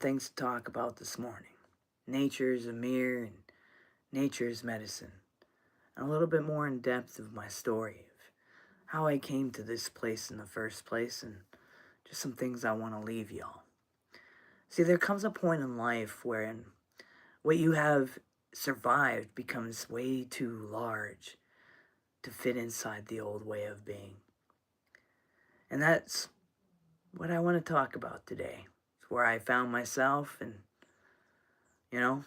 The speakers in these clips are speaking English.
Things to talk about this morning. Nature's a mirror and nature's medicine. And a little bit more in depth of my story of how I came to this place in the first place and just some things I want to leave y'all. See, there comes a point in life wherein what you have survived becomes way too large to fit inside the old way of being. And that's what I want to talk about today. It's where I found myself and, you know,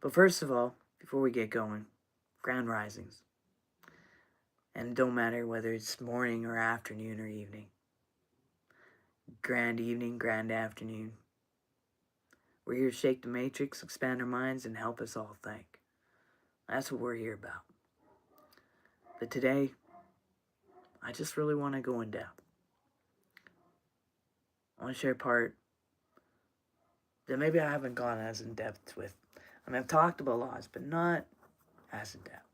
but first of all, before we get going, ground risings. And it don't matter whether it's morning or afternoon or evening. Grand evening, grand afternoon. We're here to shake the matrix, expand our minds, and help us all think. That's what we're here about. But today, I just really want to go in depth. I want to share a part that maybe I haven't gone as in depth with. I mean, I've talked about laws, but not as in depth.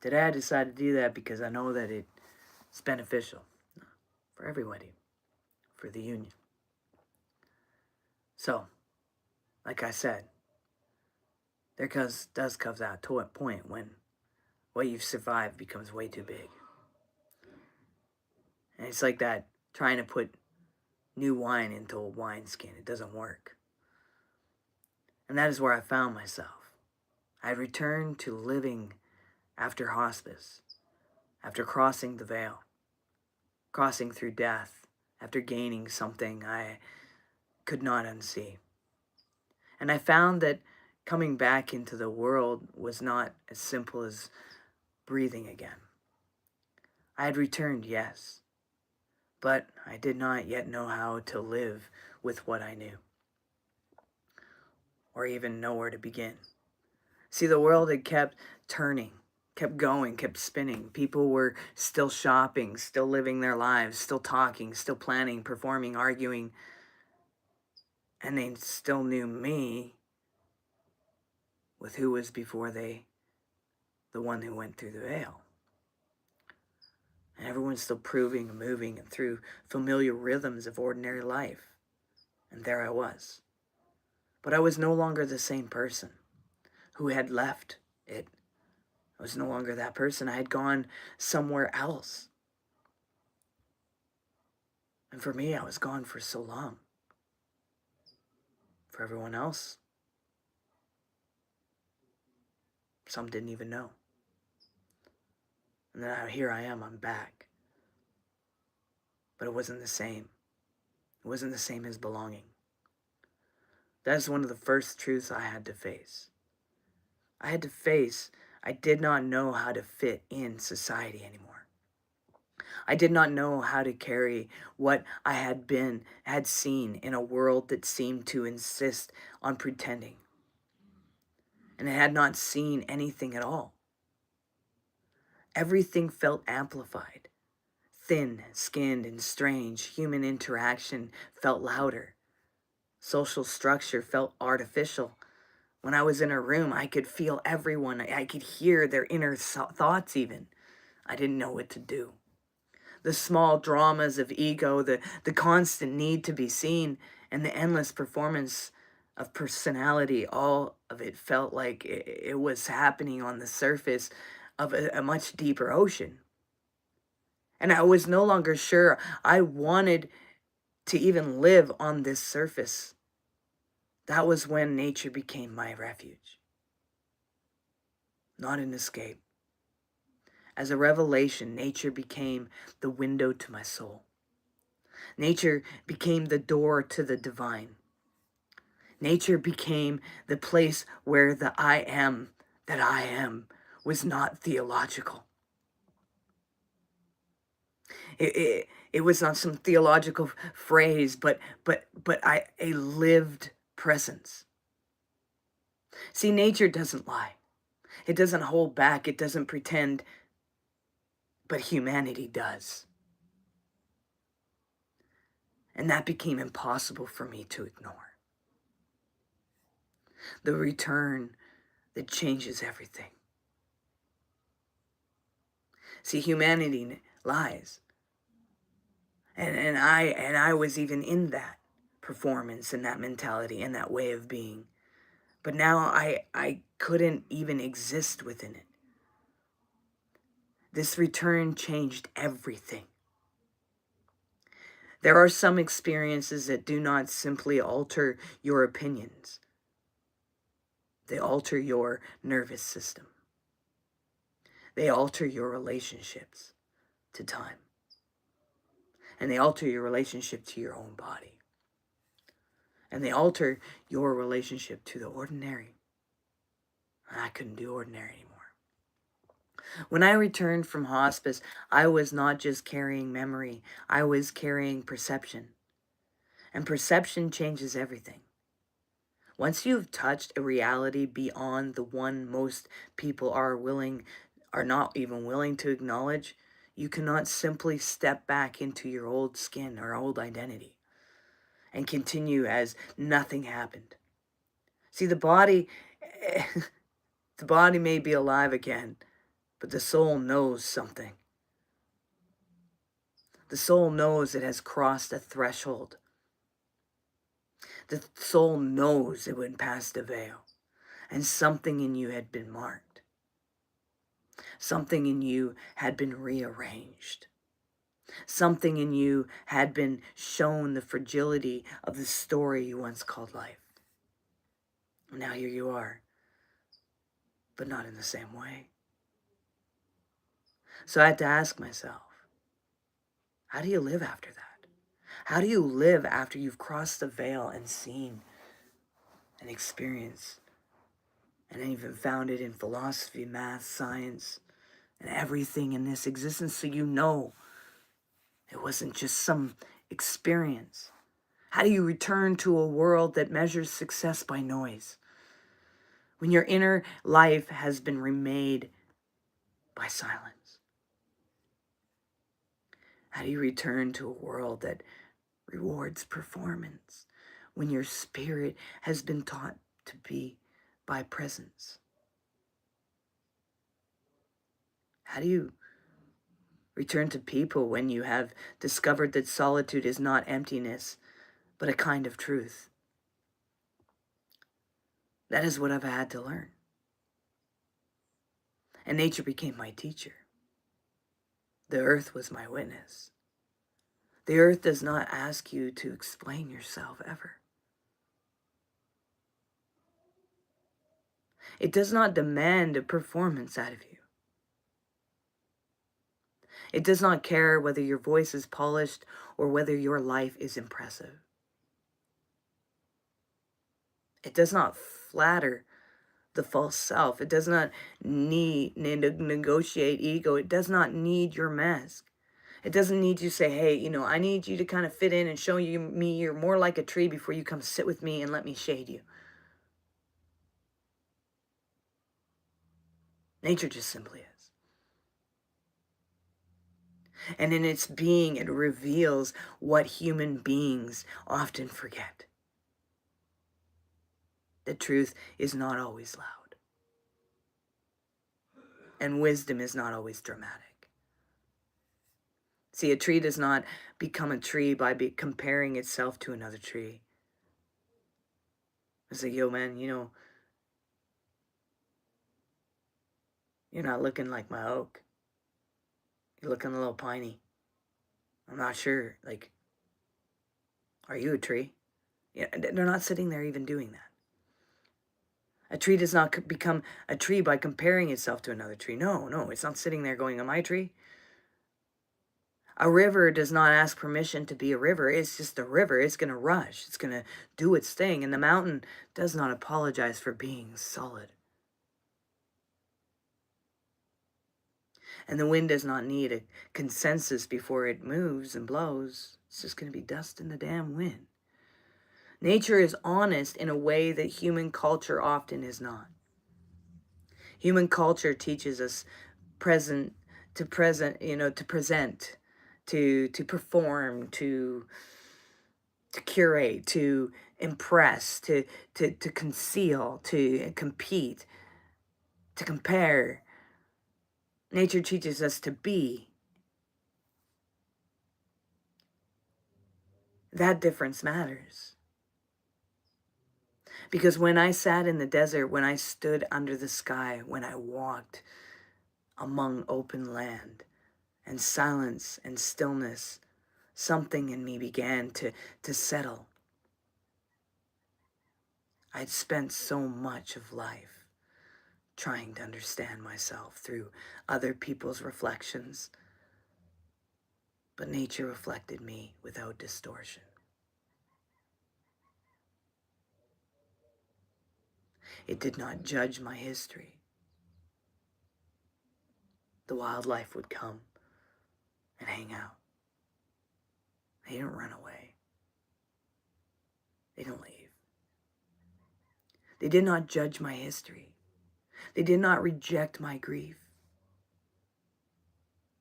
Today I decided to do that because I know that it's beneficial for everybody, for the union. So, like I said, does come that point when what you've survived becomes way too big. And it's like that trying to put new wine into a wineskin. It doesn't work. And that is where I found myself. I returned to living after hospice, after crossing the veil, crossing through death, after gaining something I could not unsee. And I found that coming back into the world was not as simple as breathing again. I had returned, yes, but I did not yet know how to live with what I knew, or even know where to begin. See, the world had kept turning, kept going, kept spinning. People were still shopping, still living their lives, still talking, still planning, performing, arguing, and they still knew me with who was before the one who went through the veil. And everyone's still proving and moving and through familiar rhythms of ordinary life. And there I was. But I was no longer the same person who had left it. I was no longer that person. I had gone somewhere else. And for me, I was gone for so long. For everyone else, some didn't even know. And then here I am, I'm back. But it wasn't the same. It wasn't the same as belonging. That's one of the first truths I had to face. I did not know how to fit in society anymore. I did not know how to carry what I had seen in a world that seemed to insist on pretending. And I had not seen anything at all. Everything felt amplified. Thin-skinned and strange. Human interaction felt louder. Social structure felt artificial. When I was in a room, I could feel everyone. I could hear their inner thoughts even. I didn't know what to do. The small dramas of ego, the constant need to be seen, and the endless performance of personality, all of it felt like it was happening on the surface of a much deeper ocean. And I was no longer sure I wanted to even live on this surface. That was when nature became my refuge. Not an escape. As a revelation, nature became the window to my soul. Nature became the door to the divine. Nature became the place where the I am that I am was not theological. It was not some theological phrase, but a lived presence. See, nature doesn't lie. It doesn't hold back. It doesn't pretend. But humanity does. And that became impossible for me to ignore. The return that changes everything. See, humanity lies. And I was even in that. performance and that mentality and that way of being. But now I couldn't even exist within it. This return changed everything. There are some experiences that do not simply alter your opinions. They alter your nervous system. They alter your relationships to time. And they alter your relationship to your own body. And they alter your relationship to the ordinary. And I couldn't do ordinary anymore. When I returned from hospice, I was not just carrying memory, I was carrying perception. And perception changes everything. Once you've touched a reality beyond the one most people are not even willing to acknowledge, you cannot simply step back into your old skin or old identity and continue as nothing happened. See, the body may be alive again, but the soul knows something. The soul knows it has crossed a threshold. The soul knows it went past the veil, and something in you had been marked. Something in you had been rearranged. Something in you had been shown the fragility of the story you once called life. Now here you are, but not in the same way. So I had to ask myself, how do you live after that? How do you live after you've crossed the veil and seen and experienced and even found it in philosophy, math, science, and everything in this existence, so you know it wasn't just some experience? How do you return to a world that measures success by noise, when your inner life has been remade by silence? How do you return to a world that rewards performance, when your spirit has been taught to be by presence? How do you return to people when you have discovered that solitude is not emptiness, but a kind of truth? That is what I've had to learn. And nature became my teacher. The earth was my witness. The earth does not ask you to explain yourself ever. It does not demand a performance out of you. It does not care whether your voice is polished or whether your life is impressive. It does not flatter the false self. It does not need to negotiate ego. It does not need your mask. It doesn't need you to say, hey, I need you to kind of fit in and show me you're more like a tree before you come sit with me and let me shade you. Nature just simply is. And in its being, it reveals what human beings often forget. The truth is not always loud. And wisdom is not always dramatic. See, a tree does not become a tree by comparing itself to another tree. It's like, yo, man, you're not looking like my oak. You're looking a little piney. I'm not sure, are you a tree? Yeah, they're not sitting there even doing that. A tree does not become a tree by comparing itself to another tree. No, it's not sitting there going, am I a tree? A river does not ask permission to be a river. It's just a river. It's going to rush. It's going to do its thing. And the mountain does not apologize for being solid. And the wind does not need a consensus before it moves and blows. It's just going to be dust in the damn wind. Nature is honest in a way that human culture often is not. Human culture teaches us to present, to perform, to curate, to impress, to conceal, to compete, to compare. Nature teaches us to be. That difference matters. Because when I sat in the desert, when I stood under the sky, when I walked among open land and silence and stillness, something in me began to settle. I'd spent so much of life trying to understand myself through other people's reflections, but nature reflected me without distortion. It did not judge my history. The wildlife would come and hang out. They didn't run away. They didn't leave. They did not judge my history. They did not reject my grief.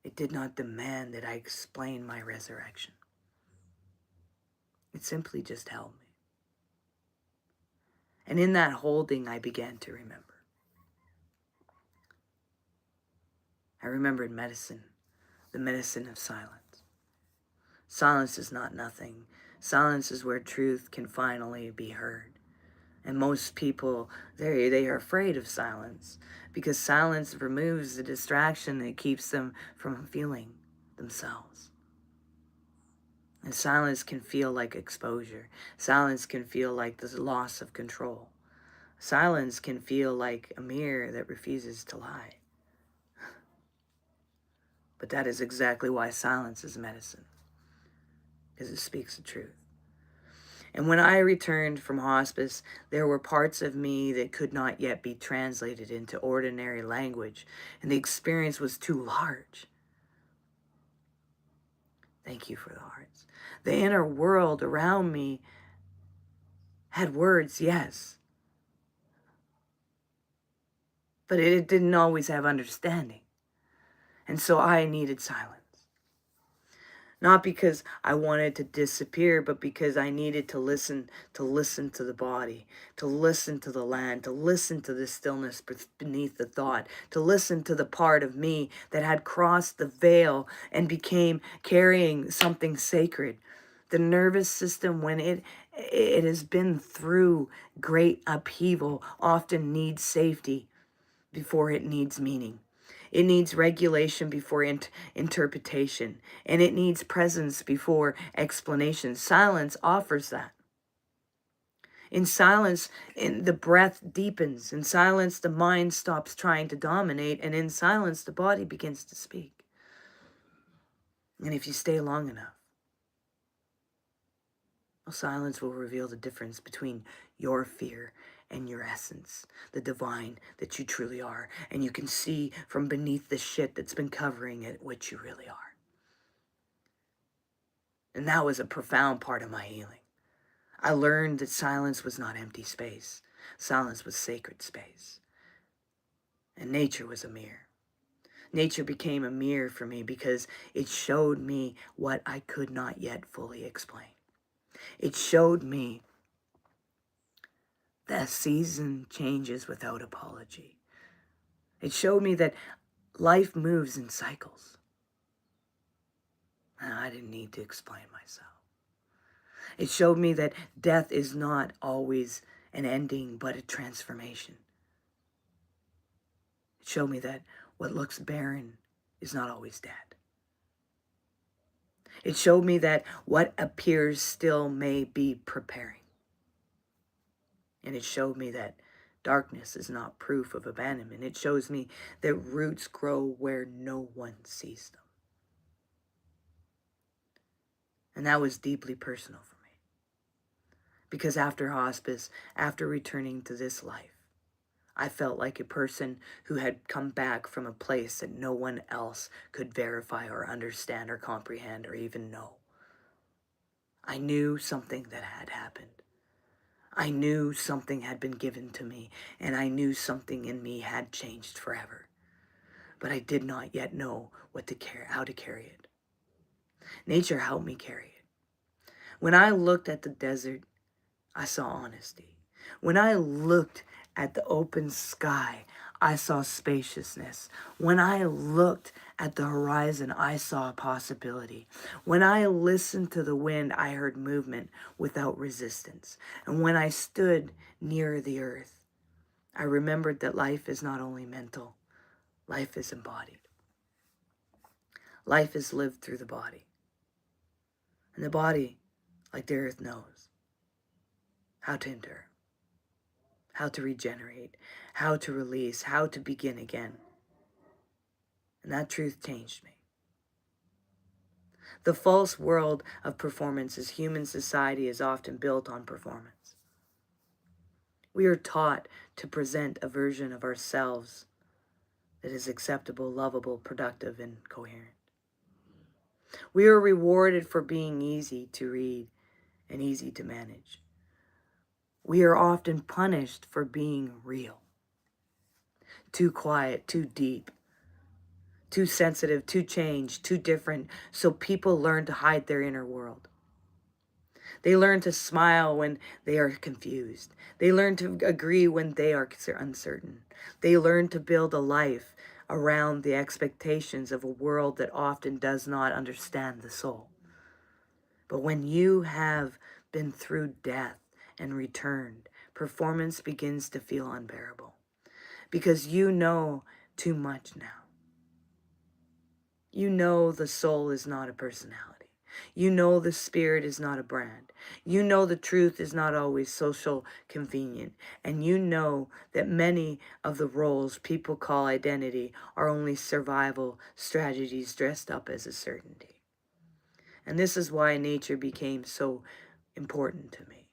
It did not demand that I explain my resurrection. It simply just held me. And in that holding, I began to remember. I remembered medicine, the medicine of silence. Silence is not nothing. Silence is where truth can finally be heard. And most people, they are afraid of silence because silence removes the distraction that keeps them from feeling themselves. And silence can feel like exposure. Silence can feel like the loss of control. Silence can feel like a mirror that refuses to lie. But that is exactly why silence is medicine, because it speaks the truth. And when I returned from hospice, there were parts of me that could not yet be translated into ordinary language, and the experience was too large. Thank you for the hearts. The inner world around me had words, yes, but it didn't always have understanding. And so I needed silence. Not because I wanted to disappear, but because I needed to listen to the body, to listen to the land, to listen to the stillness beneath the thought, to listen to the part of me that had crossed the veil and became carrying something sacred. The nervous system, when it has been through great upheaval, often needs safety before it needs meaning. It needs regulation before interpretation, and it needs presence before explanation. Silence offers that. In silence, the breath deepens. In silence, the mind stops trying to dominate, and in silence, the body begins to speak. And if you stay long enough, well, silence will reveal the difference between your fear and your essence, the divine that you truly are. And you can see from beneath the shit that's been covering it what you really are. And that was a profound part of my healing. I learned that silence was not empty space. Silence was sacred space. And nature was a mirror. Nature became a mirror for me because it showed me what I could not yet fully explain. It showed me that season changes without apology. It showed me that life moves in cycles. And I didn't need to explain myself. It showed me that death is not always an ending, but a transformation. It showed me that what looks barren is not always dead. It showed me that what appears still may be preparing. And it showed me that darkness is not proof of abandonment. It shows me that roots grow where no one sees them. And that was deeply personal for me. Because after hospice, after returning to this life, I felt like a person who had come back from a place that no one else could verify or understand or comprehend or even know. I knew something that had happened. I knew something had been given to me, and I knew something in me had changed forever. But I did not yet know how to carry it. Nature helped me carry it. When I looked at the desert, I saw honesty. When I looked at the open sky, I saw spaciousness. When I looked at the horizon, I saw a possibility. When I listened to the wind, I heard movement without resistance. And when I stood near the earth, I remembered that life is not only mental, life is embodied. Life is lived through the body. And the body, like the earth, knows how to endure, how to regenerate, how to release, how to begin again. And that truth changed me. The false world of performance is human society is often built on performance. We are taught to present a version of ourselves that is acceptable, lovable, productive, and coherent. We are rewarded for being easy to read and easy to manage. We are often punished for being real. Too quiet, too deep, too sensitive, too changed, too different, so people learn to hide their inner world. They learn to smile when they are confused. They learn to agree when they are uncertain. They learn to build a life around the expectations of a world that often does not understand the soul. But when you have been through death and returned, performance begins to feel unbearable because you know too much now. You know the soul is not a personality. You know the spirit is not a brand. You know the truth is not always social convenient. And you know that many of the roles people call identity are only survival strategies dressed up as a certainty. And this is why nature became so important to me.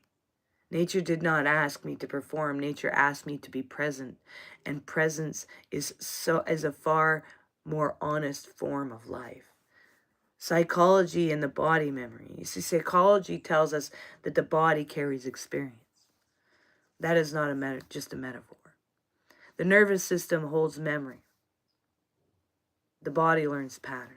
Nature did not ask me to perform. Nature asked me to be present. And presence is a far more honest form of life. Psychology and the body memory. You see, psychology tells us that the body carries experience. That is not just a metaphor. The nervous system holds memory. The body learns patterns.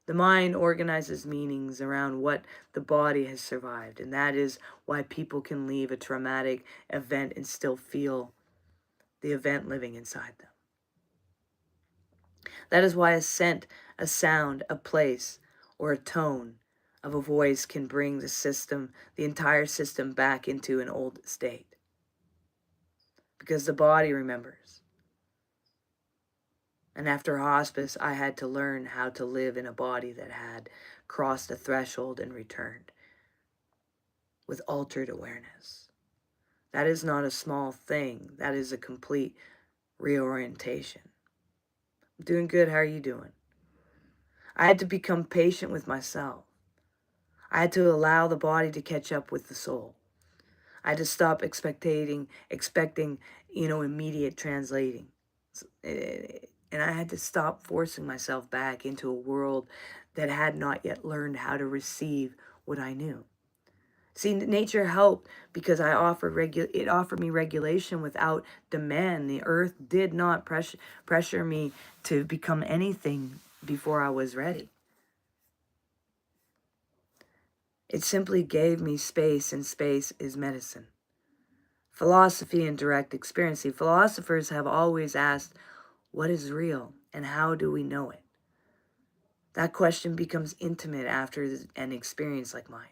The mind organizes meanings around what the body has survived, and that is why people can leave a traumatic event and still feel the event living inside them. That is why a scent, a sound, a place, or a tone of a voice can bring the entire system back into an old state. Because the body remembers. And after hospice, I had to learn how to live in a body that had crossed a threshold and returned with altered awareness. That is not a small thing. That is a complete reorientation. I'm doing good. How are you doing? I had to become patient with myself. I had to allow the body to catch up with the soul. I had to stop expecting, immediate translating. And I had to stop forcing myself back into a world that had not yet learned how to receive what I knew. See, nature helped because it offered me regulation without demand. The earth did not pressure me to become anything before I was ready. It simply gave me space, and space is medicine. Philosophy and direct experience. See, philosophers have always asked, what is real and how do we know it? That question becomes intimate after an experience like mine.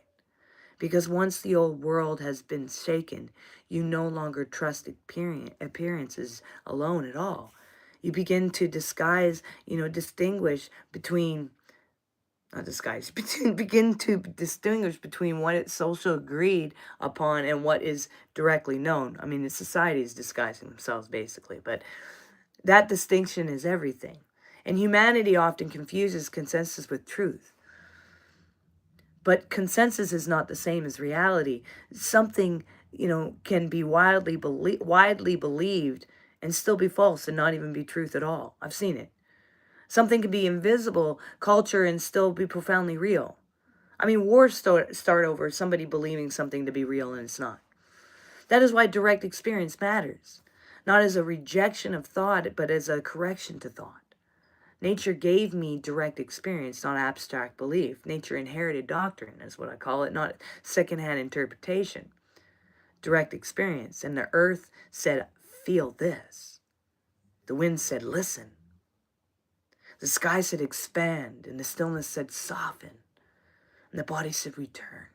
Because once the old world has been shaken, you no longer trust appearances alone at all. You begin to distinguish between, not disguise, begin to distinguish between what is social agreed upon and what is directly known. I mean, the society is disguising themselves basically, but that distinction is everything. And humanity often confuses consensus with truth. But consensus is not the same as reality. Something, can be widely believed and still be false and not even be truth at all. I've seen it. Something can be invisible culture and still be profoundly real. I mean, wars start over somebody believing something to be real and it's not. That is why direct experience matters. Not as a rejection of thought, but as a correction to thought. Nature gave me direct experience, not abstract belief. Nature inherited doctrine, is what I call it, not secondhand interpretation. Direct experience. And the earth said, feel this. The wind said, listen. The sky said, expand. And the stillness said, soften. And the body said, return.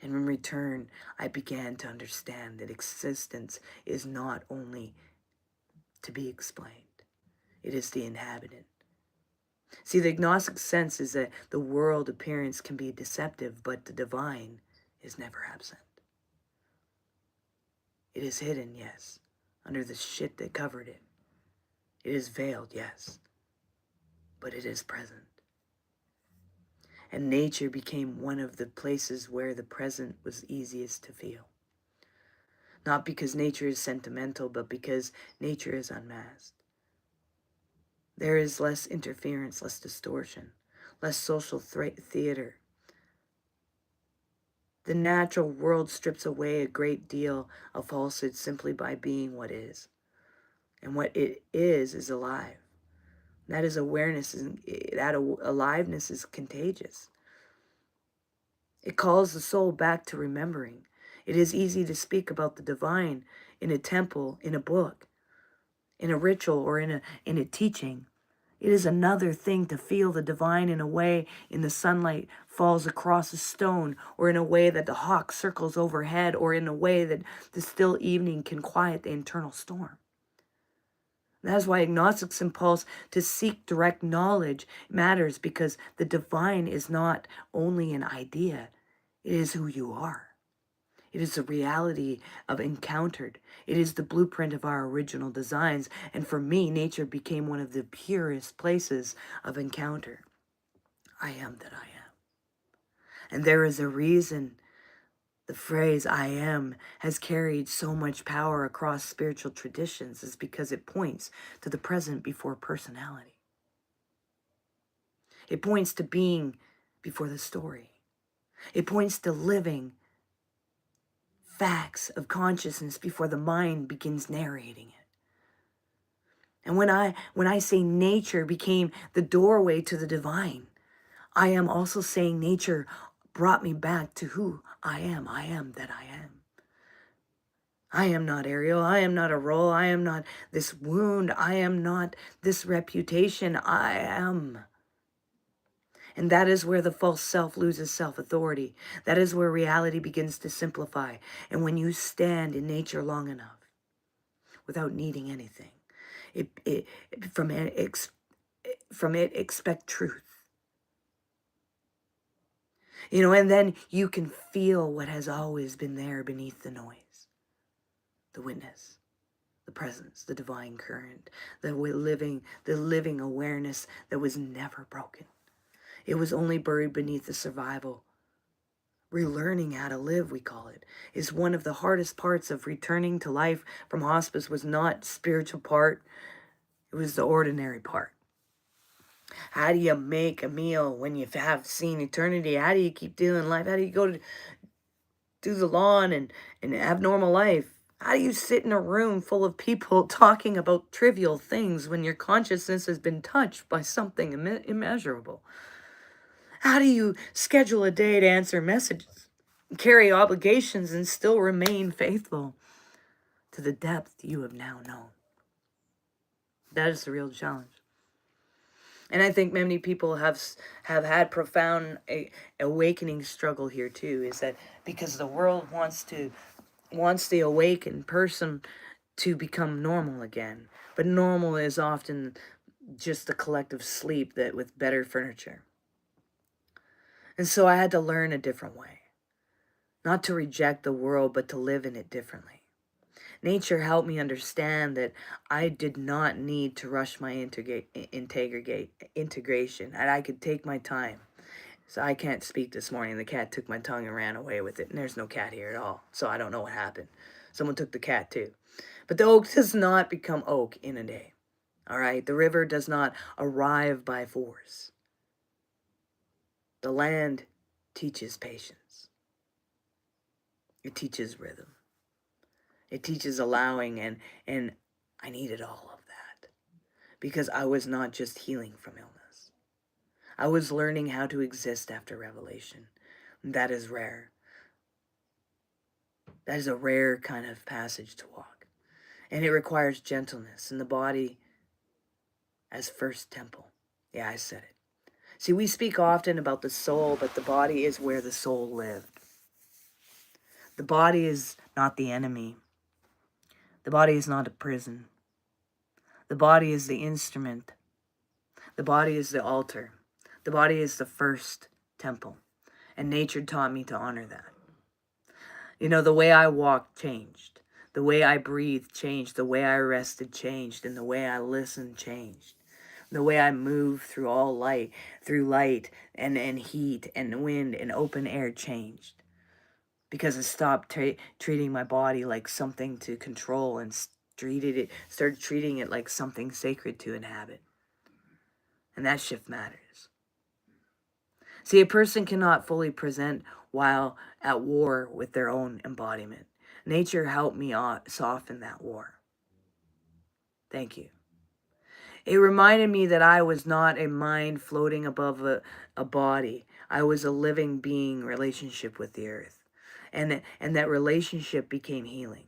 And in return, I began to understand that existence is not only to be explained. It is the inhabitant. See, the Gnostic sense is that the world appearance can be deceptive, but the divine is never absent. It is hidden, yes, under the shit that covered it. It is veiled, yes, but it is present. And nature became one of the places where the present was easiest to feel. Not because nature is sentimental, but because nature is unmasked. There is less interference, less distortion, less social theater. The natural world strips away a great deal of falsehood simply by being what is. And what it is alive. That is awareness, that aliveness is contagious. It calls the soul back to remembering. It is easy to speak about the divine in a temple, in a book, in a ritual, or in a teaching. It is another thing to feel the divine in a way in the sunlight falls across a stone, or in a way that the hawk circles overhead, or in a way that the still evening can quiet the internal storm. That is why agnostics' impulse to seek direct knowledge matters, because the divine is not only an idea, it is who you are. It is the reality of encountered. It is the blueprint of our original designs. And for me, nature became one of the purest places of encounter. I am that I am. And there is a reason the phrase I am has carried so much power across spiritual traditions, is because it points to the present before personality. It points to being before the story. It points to living facts of consciousness before the mind begins narrating it. And when I say nature became the doorway to the divine, I am also saying nature brought me back to who I am. I am that I am. I am not Ariel. I am not a role. I am not this wound. I am not this reputation. I am. And that is where the false self loses self-authority. That is where reality begins to simplify. And when you stand in nature long enough, without needing anything, from it expect truth. And then you can feel what has always been there beneath the noise. The witness, the presence, the divine current, the living awareness that was never broken. It was only buried beneath the survival. Relearning how to live, we call it, is one of the hardest parts of returning to life from hospice. Was not spiritual part, it was the ordinary part. How do you make a meal when you have seen eternity? How do you keep dealing life? How do you go to do the lawn and have normal life? How do you sit in a room full of people talking about trivial things when your consciousness has been touched by something immeasurable? How do you schedule a day to answer messages, carry obligations, and still remain faithful to the depth you have now known? That is the real challenge. And I think many people have had profound awakening struggle here too, is that because the world wants the awakened person to become normal again. But normal is often just a collective sleep that with better furniture. And so I had to learn a different way. Not to reject the world, but to live in it differently. Nature helped me understand that I did not need to rush my integration, and I could take my time. So I can't speak this morning. The cat took my tongue and ran away with it, and there's no cat here at all, so I don't know what happened. Someone took the cat too. But the oak does not become oak in a day. All right? The river does not arrive by force. The land teaches patience. It teaches rhythm. It teaches allowing, and I needed all of that because I was not just healing from illness. I was learning how to exist after revelation. That is rare. That is a rare kind of passage to walk. And it requires gentleness in the body as first temple. Yeah, I said it. See, we speak often about the soul, but the body is where the soul lived. The body is not the enemy. The body is not a prison. The body is the instrument. The body is the altar. The body is the first temple. And nature taught me to honor that. You know, the way I walked changed. The way I breathed changed. The way I rested changed. And the way I listened changed. The way I moved through light and heat and wind and open air changed. Because I stopped treating my body like something to control and started treating it like something sacred to inhabit. And that shift matters. See, a person cannot fully present while at war with their own embodiment. Nature helped me soften that war. Thank you. It reminded me that I was not a mind floating above a body. I was a living being relationship with the earth. And that relationship became healing.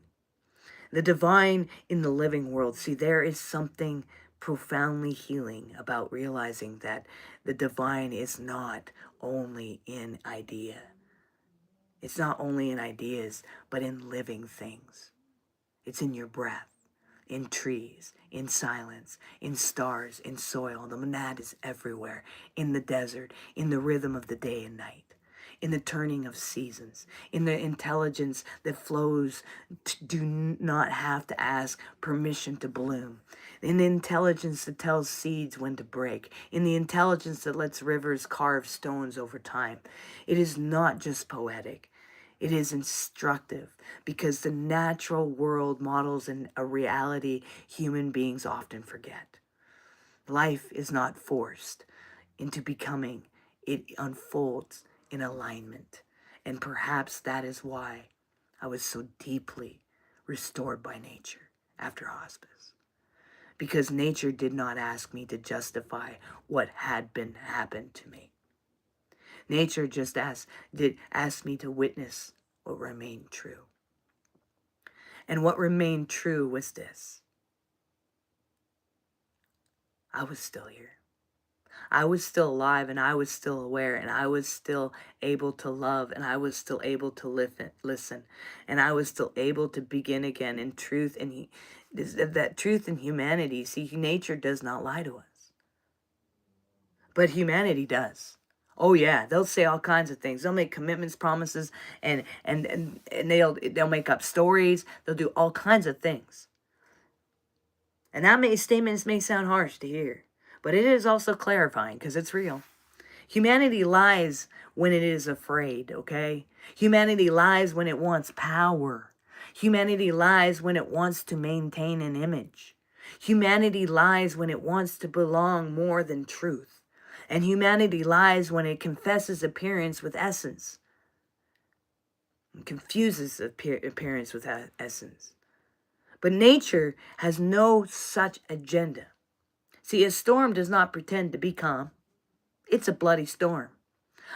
The divine in the living world. See, there is something profoundly healing about realizing that the divine is not only in idea. It's not only in ideas, but in living things. It's in your breath, in trees, in silence, in stars, in soil. The monad is everywhere, in the desert, in the rhythm of the day and night, in the turning of seasons, in the intelligence that flows do not have to ask permission to bloom, in the intelligence that tells seeds when to break, in the intelligence that lets rivers carve stones over time. It is not just poetic. It is instructive because the natural world models a reality human beings often forget. Life is not forced into becoming. It unfolds in alignment. And perhaps that is why I was so deeply restored by nature after hospice. Because nature did not ask me to justify what had been happened to me. Nature just asked me to witness what remained true. And what remained true was this. I was still here. I was still alive, and I was still aware, and I was still able to love, and I was still able to listen, and I was still able to begin again in truth and that truth and humanity. See, nature does not lie to us, but humanity does. Oh yeah, they'll say all kinds of things. They'll make commitments, promises, and they'll make up stories. They'll do all kinds of things. And that statements may sound harsh to hear, but it is also clarifying because it's real. Humanity lies when it is afraid, okay? Humanity lies when it wants power. Humanity lies when it wants to maintain an image. Humanity lies when it wants to belong more than truth. And humanity lies when it confesses appearance with essence. And confuses appearance with essence. But nature has no such agenda. See, a storm does not pretend to be calm. It's a bloody storm.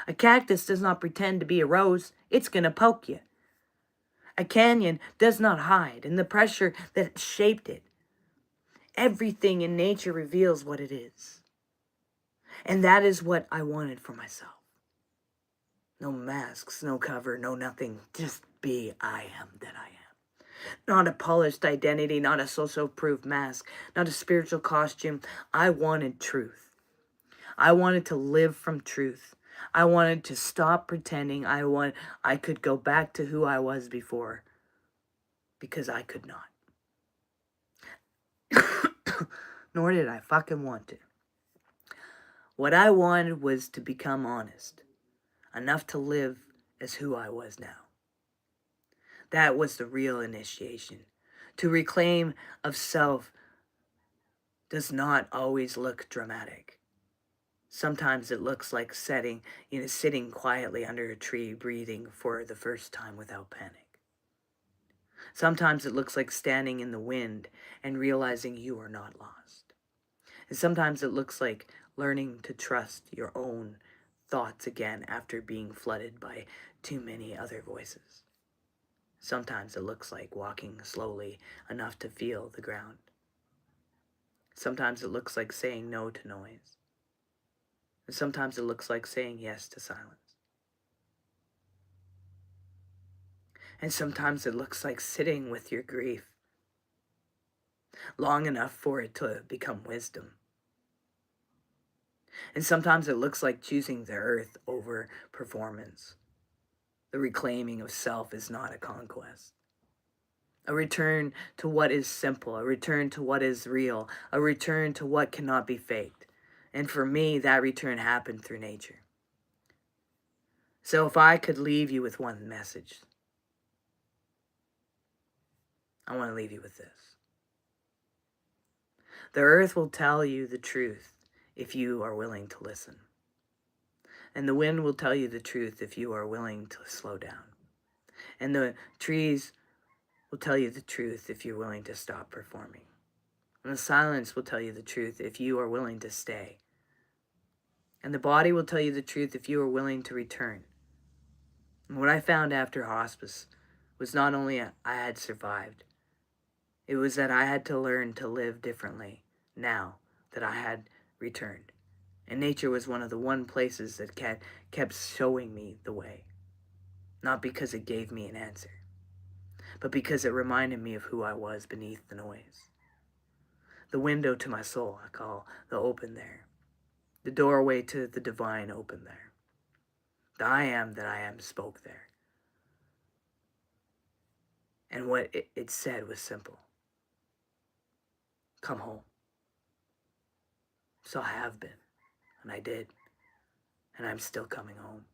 A cactus does not pretend to be a rose. It's going to poke you. A canyon does not hide in the pressure that shaped it. Everything in nature reveals what it is. And that is what I wanted for myself. No masks, no cover, no nothing. Just be I am that I am. Not a polished identity, not a social proof mask, not a spiritual costume. I wanted truth. I wanted to live from truth. I wanted to stop pretending I could go back to who I was before, because I could not. Nor did I fucking want to. What I wanted was to become honest, enough to live as who I was now. That was the real initiation. To reclaim of self does not always look dramatic. Sometimes it looks like sitting quietly under a tree, breathing for the first time without panic. Sometimes it looks like standing in the wind and realizing you are not lost. And sometimes it looks like learning to trust your own thoughts again after being flooded by too many other voices. Sometimes it looks like walking slowly enough to feel the ground. Sometimes it looks like saying no to noise. And sometimes it looks like saying yes to silence. And sometimes it looks like sitting with your grief long enough for it to become wisdom. And sometimes it looks like choosing the earth over performance. The reclaiming of self is not a conquest. A return to what is simple, a return to what is real, a return to what cannot be faked. And for me, that return happened through nature. So if I could leave you with one message, I want to leave you with this. The earth will tell you the truth if you are willing to listen. And the wind will tell you the truth if you are willing to slow down. And the trees will tell you the truth if you're willing to stop performing. And the silence will tell you the truth if you are willing to stay. And the body will tell you the truth if you are willing to return. And what I found after hospice was not only I had survived, it was that I had to learn to live differently now that I had returned. And nature was one of the one places that kept showing me the way. Not because it gave me an answer, but because it reminded me of who I was beneath the noise. The window to my soul I call the open there. The doorway to the divine open there. The I am that I am spoke there. And what it said was simple. Come home. So I have been, and I did, and I'm still coming home.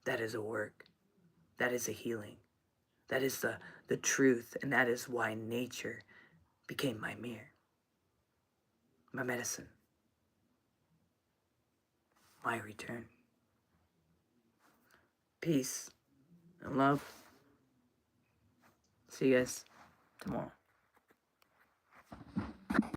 That is a work. That is a healing. That is the truth, and that is why nature became my mirror, my medicine, my return. Peace and love. See you guys tomorrow.